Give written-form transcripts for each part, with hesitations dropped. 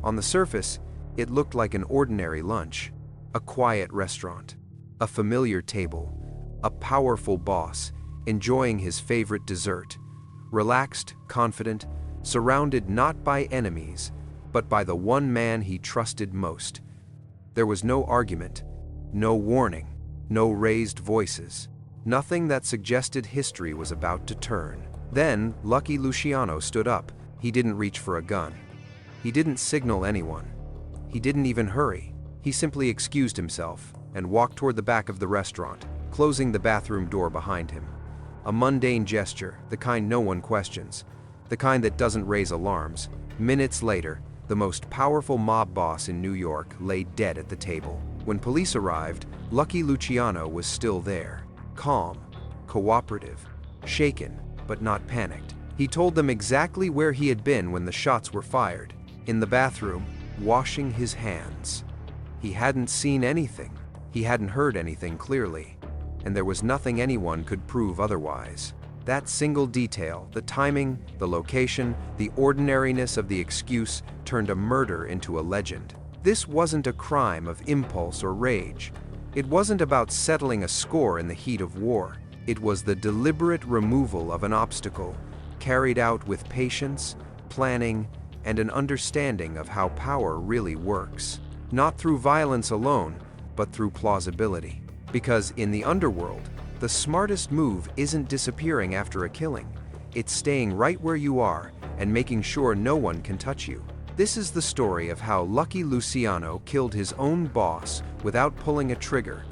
On the surface, it looked like an ordinary lunch, a quiet restaurant, a familiar table, a powerful boss enjoying his favorite dessert, relaxed, confident, surrounded not by enemies, but by the one man he trusted most. There was no argument, no warning, no raised voices, nothing that suggested history was about to turn. Then, Lucky Luciano stood up. He didn't reach for a gun. He didn't signal anyone. He didn't even hurry. He simply excused himself and walked toward the back of the restaurant, closing the bathroom door behind him. A mundane gesture, the kind no one questions, the kind that doesn't raise alarms. Minutes later, the most powerful mob boss in New York lay dead at the table. When police arrived, Lucky Luciano was still there, calm, cooperative, shaken, but not panicked. He told them exactly where he had been when the shots were fired. In the bathroom, washing his hands. He hadn't seen anything. He hadn't heard anything clearly. And there was nothing anyone could prove otherwise. That single detail, the timing, the location, the ordinariness of the excuse, turned a murder into a legend. This wasn't a crime of impulse or rage. It wasn't about settling a score in the heat of war. It was the deliberate removal of an obstacle, carried out with patience, planning, and an understanding of how power really works. Not through violence alone, but through plausibility. Because in the underworld, the smartest move isn't disappearing after a killing. It's staying right where you are and making sure no one can touch you. This is the story of how Lucky Luciano killed his own boss without pulling a trigger,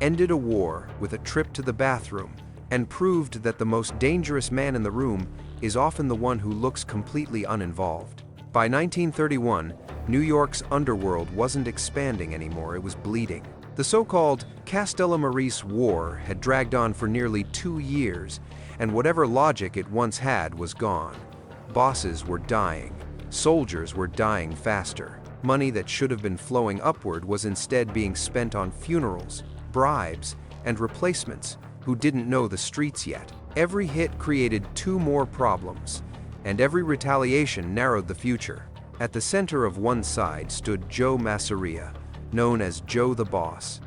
ended a war with a trip to the bathroom, and proved that the most dangerous man in the room is often the one who looks completely uninvolved. By 1931, New York's underworld wasn't expanding anymore, it was bleeding. The so-called Castellammarise War had dragged on for nearly 2 years, and whatever logic it once had was gone. Bosses were dying. Soldiers were dying faster. Money that should have been flowing upward was instead being spent on funerals, bribes, and replacements who didn't know the streets yet. Every hit created 2 more problems, and every retaliation narrowed the future. At the center of one side stood Joe Masseria, known as Joe the Boss.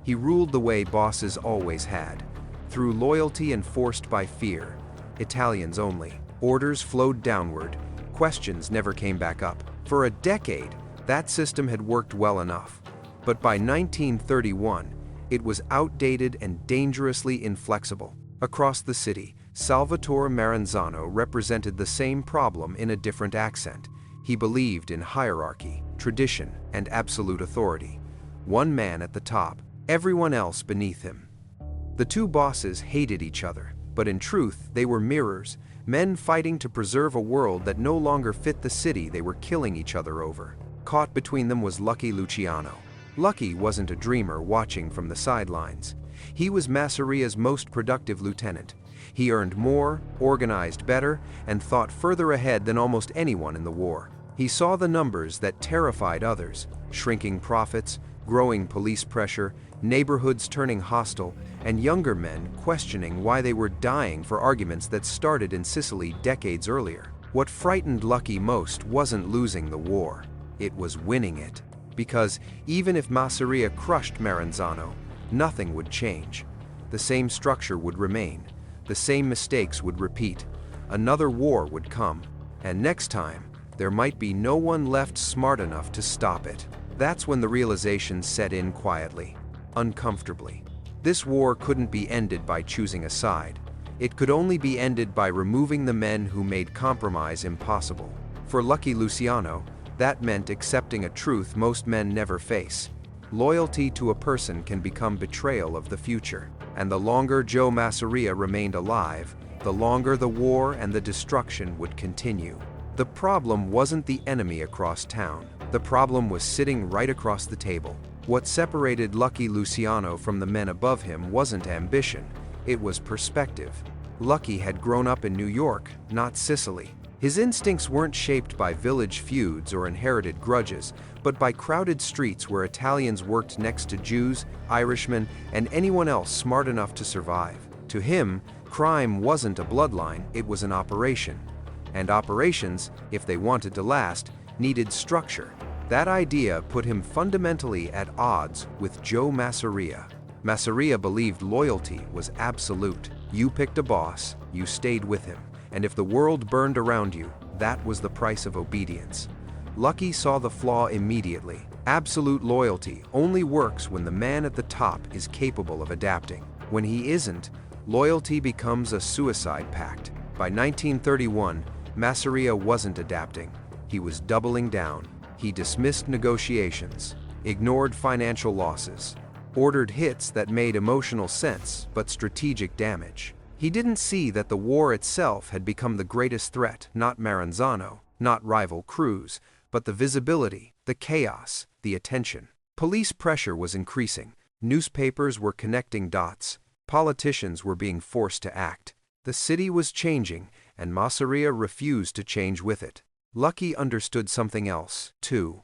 He ruled the way bosses always had, through loyalty enforced by fear. Italians only. Orders flowed downward. Questions never came back up. For a decade, that system had worked well enough. But by 1931, it was outdated and dangerously inflexible. Across the city, Salvatore Maranzano represented the same problem in a different accent. He believed in hierarchy, tradition, and absolute authority. One man at the top, everyone else beneath him. The two bosses hated each other, but in truth, they were mirrors, men fighting to preserve a world that no longer fit the city they were killing each other over. Caught between them was Lucky Luciano. Lucky wasn't a dreamer watching from the sidelines. He was Masseria's most productive lieutenant. He earned more, organized better, and thought further ahead than almost anyone in the war. He saw the numbers that terrified others: shrinking profits, growing police pressure, neighborhoods turning hostile, and younger men questioning why they were dying for arguments that started in Sicily decades earlier. What frightened Lucky most wasn't losing the war. It was winning it. Because even if Masseria crushed Maranzano, nothing would change. The same structure would remain. The same mistakes would repeat. Another war would come. And next time, there might be no one left smart enough to stop it. That's when the realization set in quietly, uncomfortably. This war couldn't be ended by choosing a side. It could only be ended by removing the men who made compromise impossible. For Lucky Luciano, that meant accepting a truth most men never face. Loyalty to a person can become betrayal of the future. And the longer Joe Masseria remained alive, the longer the war and the destruction would continue. The problem wasn't the enemy across town. The problem was sitting right across the table. What separated Lucky Luciano from the men above him wasn't ambition, it was perspective. Lucky had grown up in New York, not Sicily. His instincts weren't shaped by village feuds or inherited grudges, but by crowded streets where Italians worked next to Jews, Irishmen, and anyone else smart enough to survive. To him, crime wasn't a bloodline, it was an operation. And operations, if they wanted to last, needed structure, That idea put him fundamentally at odds with Joe Masseria. Masseria believed loyalty was absolute. You picked a boss, you stayed with him, and if the world burned around you, that was the price of obedience. Lucky saw the flaw immediately. Absolute loyalty only works when the man at the top is capable of adapting. When he isn't, loyalty becomes a suicide pact. By 1931, Masseria wasn't adapting. He was doubling down. He dismissed negotiations, ignored financial losses, ordered hits that made emotional sense but strategic damage. He didn't see that the war itself had become the greatest threat, not Maranzano, not rival crews, but the visibility, the chaos, the attention. Police pressure was increasing. Newspapers were connecting dots. Politicians were being forced to act. The city was changing, and Masseria refused to change with it. Lucky understood something else, too.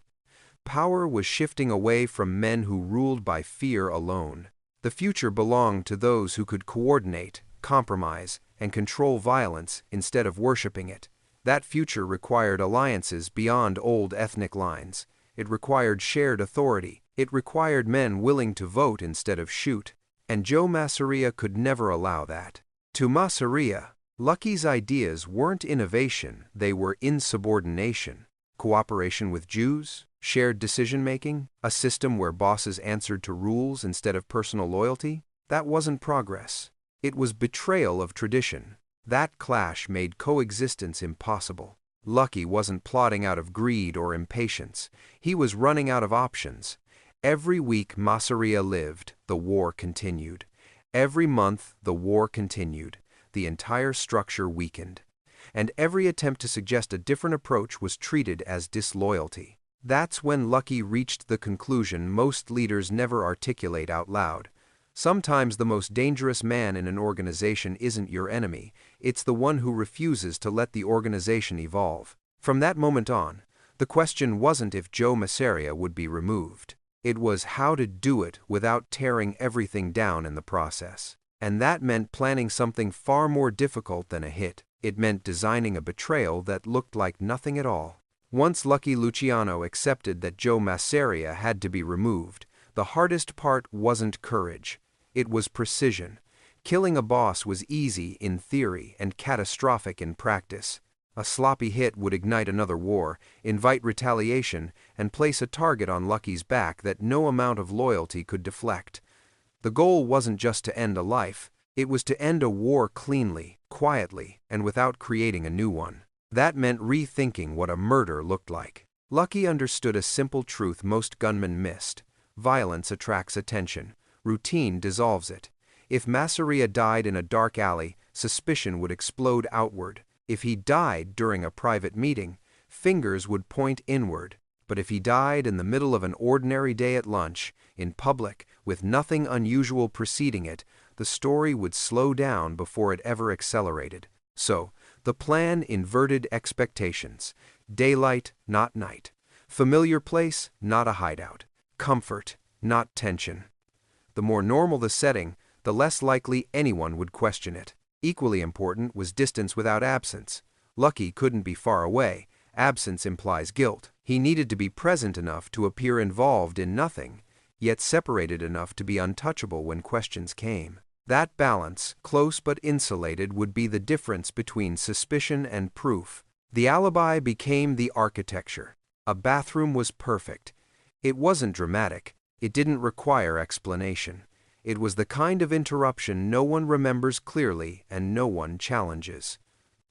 Power was shifting away from men who ruled by fear alone. The future belonged to those who could coordinate, compromise, and control violence instead of worshiping it. That future required alliances beyond old ethnic lines. It required shared authority. It required men willing to vote instead of shoot. And Joe Masseria could never allow that. To Masseria, Lucky's ideas weren't innovation, they were insubordination. Cooperation with Jews, shared decision-making, a system where bosses answered to rules instead of personal loyalty, that wasn't progress. It was betrayal of tradition. That clash made coexistence impossible. Lucky wasn't plotting out of greed or impatience. He was running out of options. Every week Masseria lived, the war continued. Every month the war continued. The entire structure weakened. And every attempt to suggest a different approach was treated as disloyalty. That's when Lucky reached the conclusion most leaders never articulate out loud. Sometimes the most dangerous man in an organization isn't your enemy, it's the one who refuses to let the organization evolve. From that moment on, the question wasn't if Joe Masseria would be removed. It was how to do it without tearing everything down in the process. And that meant planning something far more difficult than a hit. It meant designing a betrayal that looked like nothing at all. Once Lucky Luciano accepted that Joe Masseria had to be removed, the hardest part wasn't courage. It was precision. Killing a boss was easy in theory and catastrophic in practice. A sloppy hit would ignite another war, invite retaliation, and place a target on Lucky's back that no amount of loyalty could deflect. The goal wasn't just to end a life, it was to end a war cleanly, quietly, and without creating a new one. That meant rethinking what a murder looked like. Lucky understood a simple truth most gunmen missed. Violence attracts attention. Routine dissolves it. If Masseria died in a dark alley, suspicion would explode outward. If he died during a private meeting, fingers would point inward. But if he died in the middle of an ordinary day at lunch, in public, with nothing unusual preceding it, the story would slow down before it ever accelerated. So, the plan inverted expectations. Daylight, not night. Familiar place, not a hideout. Comfort, not tension. The more normal the setting, the less likely anyone would question it. Equally important was distance without absence. Lucky couldn't be far away. Absence implies guilt. He needed to be present enough to appear involved in nothing, yet separated enough to be untouchable when questions came. That balance, close but insulated, would be the difference between suspicion and proof. The alibi became the architecture. A bathroom was perfect. It wasn't dramatic. It didn't require explanation. It was the kind of interruption no one remembers clearly and no one challenges.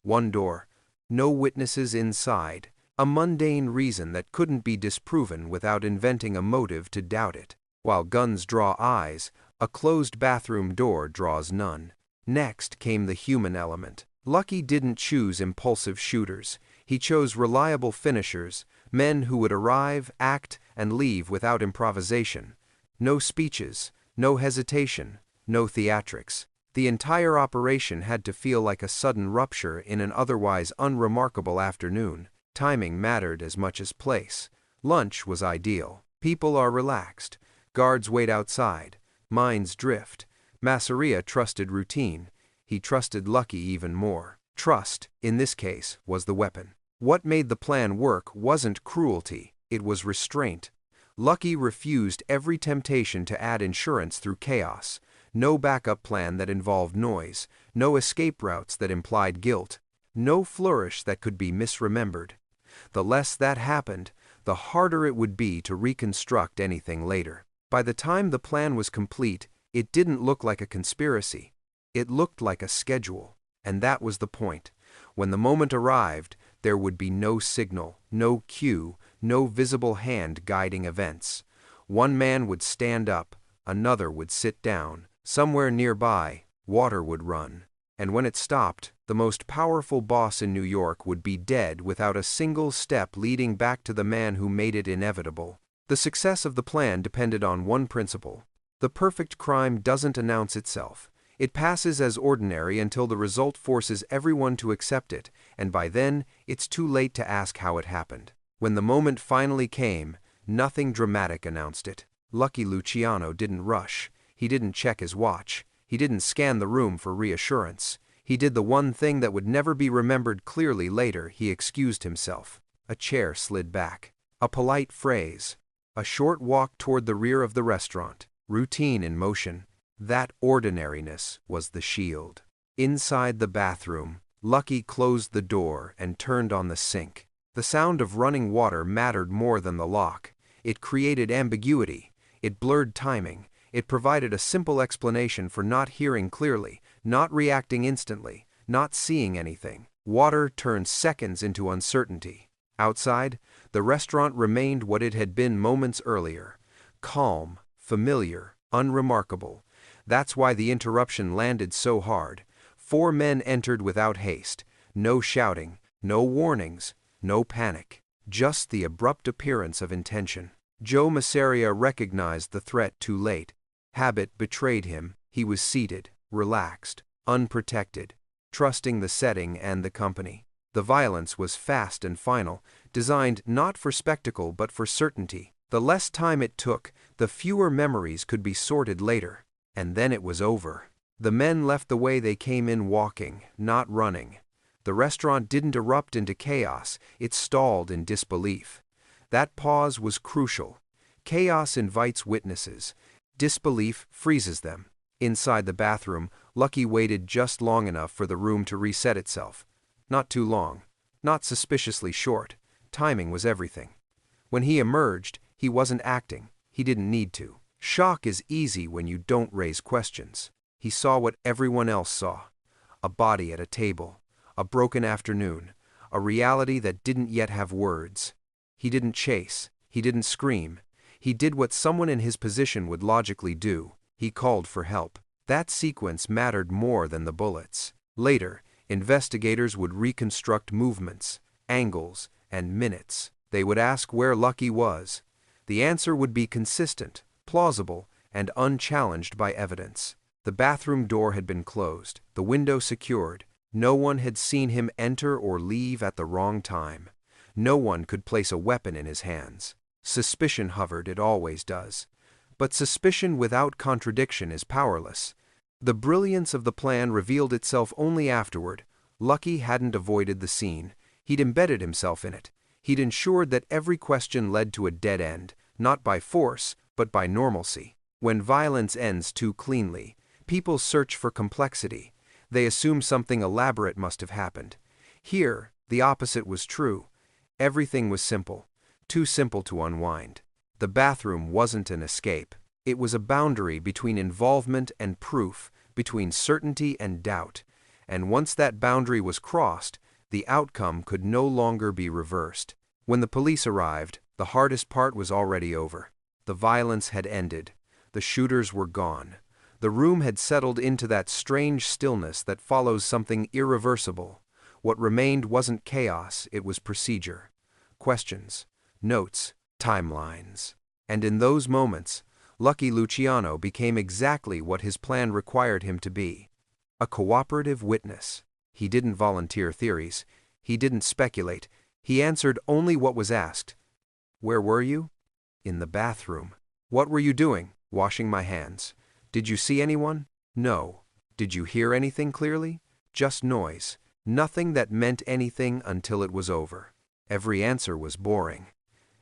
One door, no witnesses inside, a mundane reason that couldn't be disproven without inventing a motive to doubt it. While guns draw eyes, a closed bathroom door draws none. Next came the human element. Lucky didn't choose impulsive shooters. He chose reliable finishers, men who would arrive, act, and leave without improvisation. No speeches, no hesitation, no theatrics. The entire operation had to feel like a sudden rupture in an otherwise unremarkable afternoon. Timing mattered as much as place. Lunch was ideal. People are relaxed. Guards wait outside. Minds drift. Masseria trusted routine. He trusted Lucky even more. Trust, in this case, was the weapon. What made the plan work wasn't cruelty. It was restraint. Lucky refused every temptation to add insurance through chaos. No backup plan that involved noise, no escape routes that implied guilt, no flourish that could be misremembered. The less that happened, the harder it would be to reconstruct anything later. By the time the plan was complete, it didn't look like a conspiracy. It looked like a schedule, and that was the point. When the moment arrived, there would be no signal, no cue, no visible hand guiding events. One man would stand up, another would sit down. Somewhere nearby, water would run. And when it stopped, the most powerful boss in New York would be dead without a single step leading back to the man who made it inevitable. The success of the plan depended on one principle. The perfect crime doesn't announce itself. It passes as ordinary until the result forces everyone to accept it, and by then, it's too late to ask how it happened. When the moment finally came, nothing dramatic announced it. Lucky Luciano didn't rush. He didn't check his watch. He didn't scan the room for reassurance. He did the one thing that would never be remembered clearly later. He excused himself. A chair slid back. A polite phrase. A short walk toward the rear of the restaurant. Routine in motion. That ordinariness was the shield. Inside the bathroom, Lucky closed the door and turned on the sink. The sound of running water mattered more than the lock. It created ambiguity. It blurred timing. It provided a simple explanation for not hearing clearly, not reacting instantly, not seeing anything. Water turned seconds into uncertainty. Outside, the restaurant remained what it had been moments earlier. Calm, familiar, unremarkable. That's why the interruption landed so hard. 4 men entered without haste. No shouting, no warnings, no panic. Just the abrupt appearance of intention. Joe Masseria recognized the threat too late. Habit betrayed him. He was seated, relaxed, unprotected, trusting the setting and the company. The violence was fast and final, designed not for spectacle but for certainty. The less time it took, the fewer memories could be sorted later. And then it was over. The men left the way they came in, walking, not running. The restaurant didn't erupt into chaos, it stalled in disbelief. That pause was crucial. Chaos invites witnesses. Disbelief freezes them. Inside the bathroom, Lucky waited just long enough for the room to reset itself. Not too long. Not suspiciously short. Timing was everything. When he emerged, he wasn't acting. He didn't need to. Shock is easy when you don't raise questions. He saw what everyone else saw. A body at a table. A broken afternoon. A reality that didn't yet have words. He didn't chase. He didn't scream. He did what someone in his position would logically do. He called for help. That sequence mattered more than the bullets. Later, investigators would reconstruct movements, angles, and minutes. They would ask where Lucky was. The answer would be consistent, plausible, and unchallenged by evidence. The bathroom door had been closed, the window secured. No one had seen him enter or leave at the wrong time. No one could place a weapon in his hands. Suspicion hovered, it always does. But suspicion without contradiction is powerless. The brilliance of the plan revealed itself only afterward. Lucky hadn't avoided the scene. He'd embedded himself in it. He'd ensured that every question led to a dead end, not by force, but by normalcy. When violence ends too cleanly, people search for complexity. They assume something elaborate must have happened. Here, the opposite was true. Everything was simple, too simple to unwind. The bathroom wasn't an escape. It was a boundary between involvement and proof, between certainty and doubt. And once that boundary was crossed, the outcome could no longer be reversed. When the police arrived, the hardest part was already over. The violence had ended. The shooters were gone. The room had settled into that strange stillness that follows something irreversible. What remained wasn't chaos, it was procedure. Questions, notes, timelines. And in those moments, Lucky Luciano became exactly what his plan required him to be. A cooperative witness. He didn't volunteer theories. He didn't speculate. He answered only what was asked. Where were you? In the bathroom. What were you doing? Washing my hands. Did you see anyone? No. Did you hear anything clearly? Just noise. Nothing that meant anything until it was over. Every answer was boring.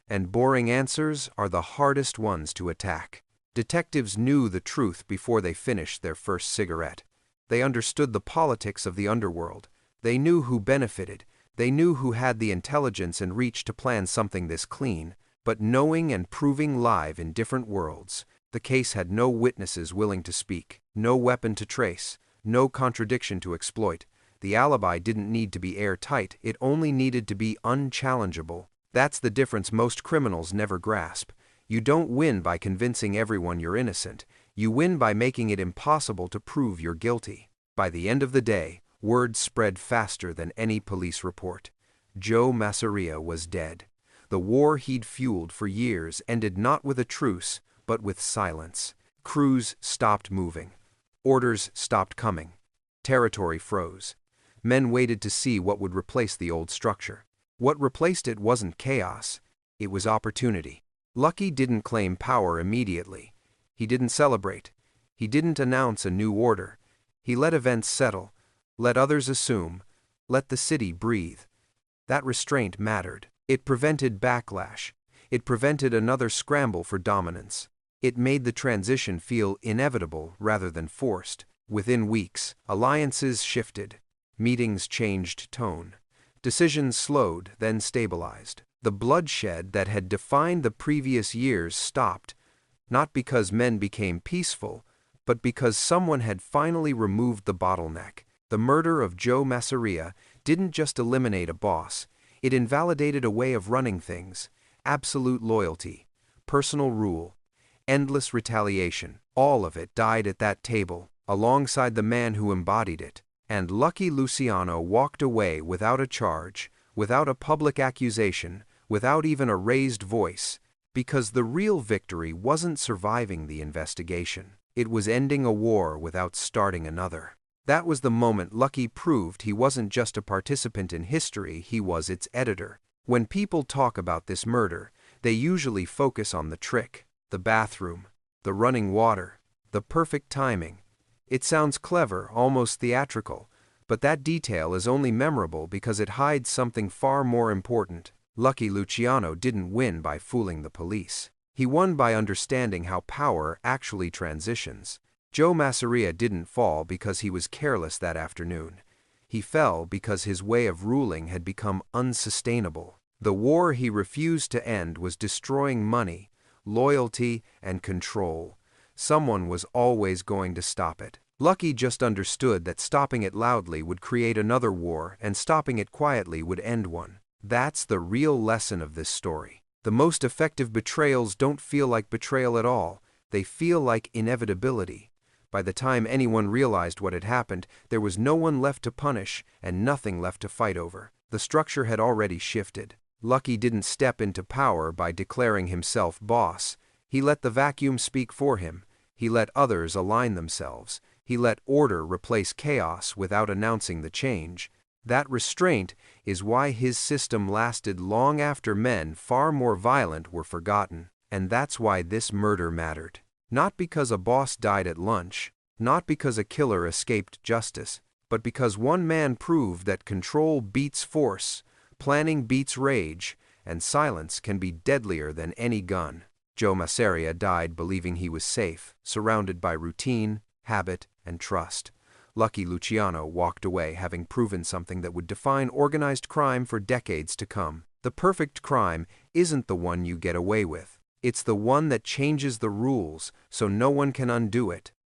and boring answers are the hardest ones to attack. Detectives knew the truth before they finished their first cigarette. They understood the politics of the underworld. They knew who benefited. They knew who had the intelligence and reach to plan something this clean. But knowing and proving live in different worlds, the case had no witnesses willing to speak, no weapon to trace, no contradiction to exploit. The alibi didn't need to be airtight, it only needed to be unchallengeable. That's the difference most criminals never grasp. You don't win by convincing everyone you're innocent. You win by making it impossible to prove you're guilty. By the end of the day, word spread faster than any police report. Joe Masseria was dead. The war he'd fueled for years ended not with a truce, but with silence. Crews stopped moving. Orders stopped coming. Territory froze. Men waited to see what would replace the old structure. What replaced it wasn't chaos. It was opportunity. Lucky didn't claim power immediately. He didn't celebrate. He didn't announce a new order. He let events settle, let others assume, let the city breathe. That restraint mattered. It prevented backlash. It prevented another scramble for dominance. It made the transition feel inevitable rather than forced. Within weeks, alliances shifted. Meetings changed tone. Decisions slowed, then stabilized. The bloodshed that had defined the previous years stopped, not because men became peaceful, but because someone had finally removed the bottleneck. The murder of Joe Masseria didn't just eliminate a boss, it invalidated a way of running things. Absolute loyalty, personal rule, endless retaliation, all of it died at that table, alongside the man who embodied it. And Lucky Luciano walked away without a charge, without a public accusation, without even a raised voice, because the real victory wasn't surviving the investigation. It was ending a war without starting another. That was the moment Lucky proved he wasn't just a participant in history, he was its editor. When people talk about this murder, they usually focus on the trick, the bathroom, the running water, the perfect timing. It sounds clever, almost theatrical, but that detail is only memorable because it hides something far more important. Lucky Luciano didn't win by fooling the police. He won by understanding how power actually transitions. Joe Masseria didn't fall because he was careless that afternoon. He fell because his way of ruling had become unsustainable. The war he refused to end was destroying money, loyalty, and control. Someone was always going to stop it. Lucky just understood that stopping it loudly would create another war, and stopping it quietly would end one. That's the real lesson of this story. The most effective betrayals don't feel like betrayal at all. They feel like inevitability. By the time anyone realized what had happened, there was no one left to punish and nothing left to fight over. The structure had already shifted. Lucky didn't step into power by declaring himself boss. He let the vacuum speak for him. He let others align themselves. He let order replace chaos without announcing the change. That restraint is why his system lasted long after men far more violent were forgotten. And that's why this murder mattered. Not because a boss died at lunch, not because a killer escaped justice, but because one man proved that control beats force, planning beats rage, and silence can be deadlier than any gun. Joe Masseria died believing he was safe, surrounded by routine, habit, and trust. Lucky Luciano walked away having proven something that would define organized crime for decades to come. The perfect crime isn't the one you get away with. It's the one that changes the rules so no one can undo it.